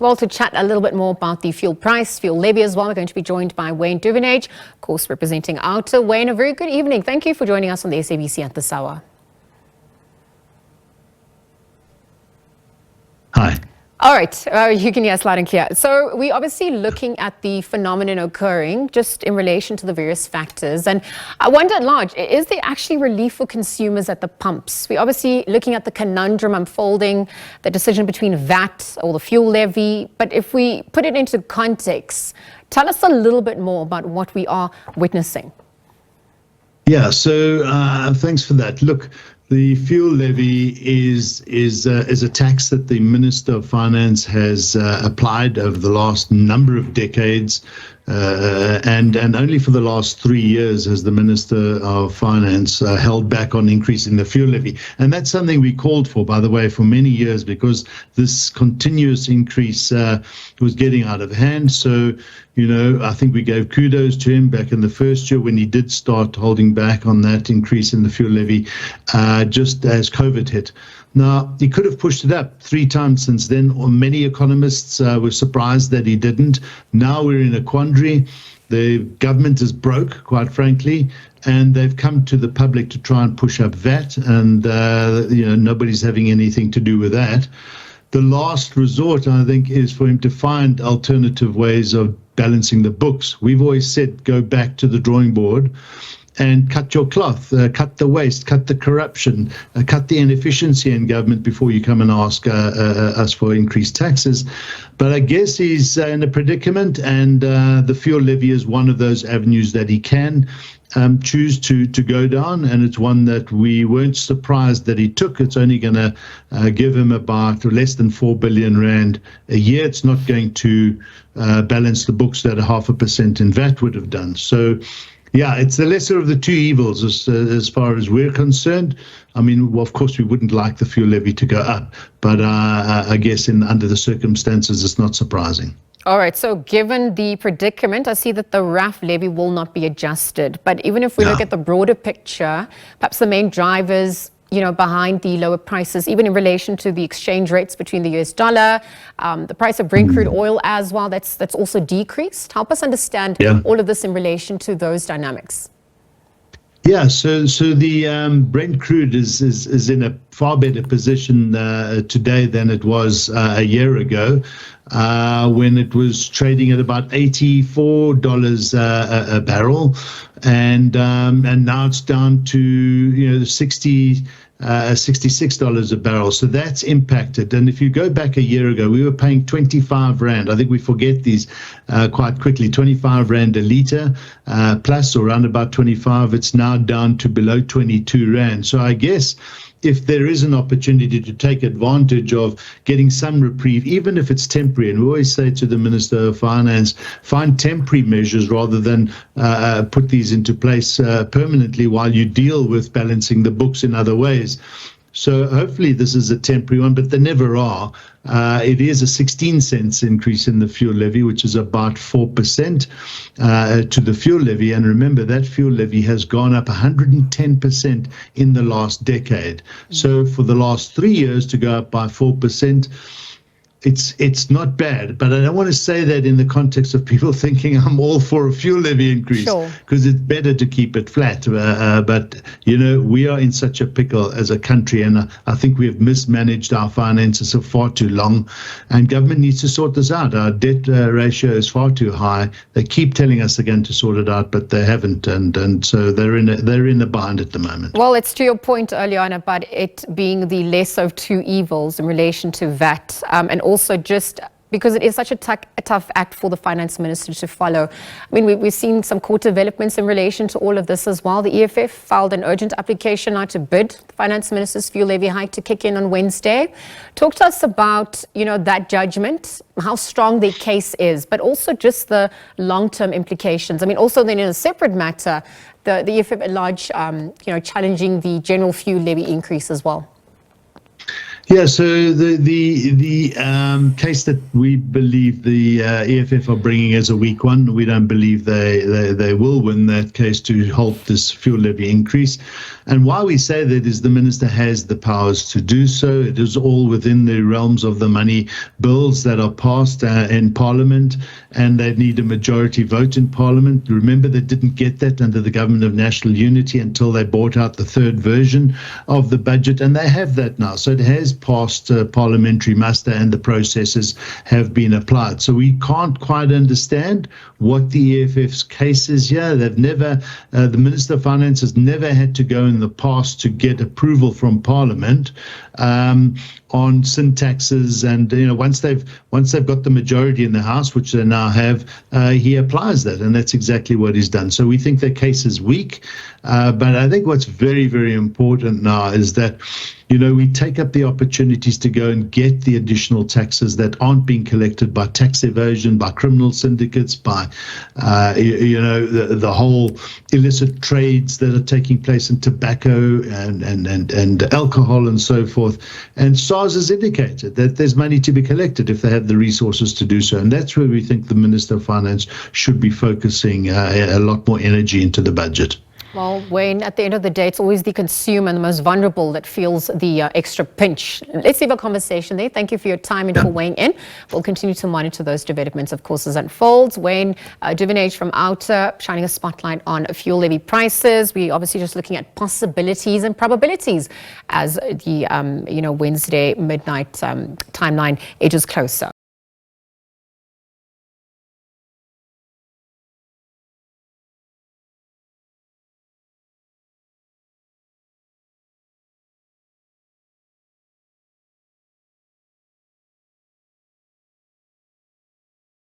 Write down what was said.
Well, to chat a little bit more about the fuel price, fuel levy as well, we're going to be joined by Wayne Duvenage, of course, representing OUTA. Wayne, a very good evening. Thank you for joining us on the SABC at this hour. Hi. All right, you can hear us loud and clear. So we're obviously looking at the phenomenon occurring just in relation to the various factors. And I wonder at large, is there actually relief for consumers at the pumps? We're obviously looking at the conundrum unfolding, the decision between VAT or the fuel levy. But if we put it into context, tell us a little bit more about what we are witnessing. Yeah, so thanks for that. Look, the fuel levy is a tax that the Minister of Finance has applied over the last number of decades, and only for the last 3 years has the Minister of Finance held back on increasing the fuel levy. And that's something we called for, by the way, for many years, because this continuous increase was getting out of hand. So, you know, I think we gave kudos to him back in the first year when he did start holding back on that increase in the fuel levy, just as COVID hit. Now, he could have pushed it up 3 times since then, or many economists were surprised that he didn't. Now we're in a quandary. The government is broke, quite frankly, and they've come to the public to try and push up VAT, and you know, nobody's having anything to do with that. The last resort, I think, is for him to find alternative ways of balancing the books. We've always said go back to the drawing board and cut your cloth, cut the waste, cut the corruption, cut the inefficiency in government before you come and ask us for increased taxes. But I guess he's in a predicament, and the fuel levy is one of those avenues that he can choose to go down, and it's one that we weren't surprised that he took. It's only going to give him about less than 4 billion rand a year. It's not going to balance the books that 0.5% in VAT would have done. So yeah, it's the lesser of the two evils as far as we're concerned. I mean, well, of course, we wouldn't like the fuel levy to go up, but I guess under the circumstances, it's not surprising. All right, so given the predicament, I see that the RAF levy will not be adjusted. But even if we look at the broader picture, perhaps the main drivers, you know, behind the lower prices, even in relation to the exchange rates between the US dollar, the price of Brent crude oil as well, that's also decreased. Help us understand all of this in relation to those dynamics. Yeah, so the Brent crude is in a far better position today than it was a year ago, when it was trading at about $84 a barrel, and now it's down to, you know, $66 a barrel. So that's impacted. And if you go back a year ago, we were paying 25 Rand. I think we forget these quite quickly. 25 Rand a litre plus, or around about 25. It's now down to below 22 Rand. So I guess if there is an opportunity to take advantage of getting some reprieve, even if it's temporary, and we always say to the Minister of Finance, find temporary measures rather than put these into place permanently while you deal with balancing the books in other ways. So hopefully this is a temporary one, but they never are. It is a 16 cents increase in the fuel levy, which is about 4% to the fuel levy. And remember, that fuel levy has gone up 110% in the last decade. So for the last 3 years to go up by 4%, it's not bad, but I don't want to say that in the context of people thinking I'm all for a fuel levy increase, because it's better to keep it flat. But, you know, we are in such a pickle as a country, and I think we have mismanaged our finances for far too long, and government needs to sort this out. Our debt ratio is far too high. They keep telling us they're going to sort it out, but they haven't, and so they're in a bind at the moment. Well, it's to your point earlier on about it being the lesser of two evils in relation to VAT, and also just because it is such a tough act for the finance minister to follow. I mean, we've seen some court developments in relation to all of this as well. The EFF filed an urgent application now to bid the finance minister's fuel levy hike to kick in on Wednesday. Talk to us about, you know, that judgment, how strong the case is, but also just the long-term implications. I mean, also then in a separate matter, the EFF at large, you know, challenging the general fuel levy increase as well. Yeah, so the case that we believe the EFF are bringing as a weak one, we don't believe they will win that case to halt this fuel levy increase. And why we say that is the minister has the powers to do so. It is all within the realms of the money bills that are passed in Parliament, and they need a majority vote in Parliament. Remember, they didn't get that under the Government of National Unity until they brought out the third version of the budget, and they have that now. So it has passed parliamentary muster, and the processes have been applied. So we can't quite understand what the EFF's case is here. They've never, the Minister of Finance has never had to go in the past to get approval from Parliament on sin taxes, and once they've got the majority in the House, which they now have, he applies that, and that's exactly what he's done. So we think their case is weak, but I think what's very, very important now is that we take up the opportunities to go and get the additional taxes that aren't being collected by tax evasion, by criminal syndicates, by the whole illicit trades that are taking place in tobacco and alcohol and so forth. And SARS has indicated that there's money to be collected if they have the resources to do so. And that's where we think the Minister of Finance should be focusing a lot more energy into the budget. Well, Wayne, at the end of the day, it's always the consumer and the most vulnerable that feels the extra pinch. Let's leave a conversation there. Thank you for your time and for weighing in. We'll continue to monitor those developments, of course, as it unfolds. Wayne Duvenage from OUTA shining a spotlight on fuel levy prices. We're obviously just looking at possibilities and probabilities as the Wednesday midnight timeline edges closer.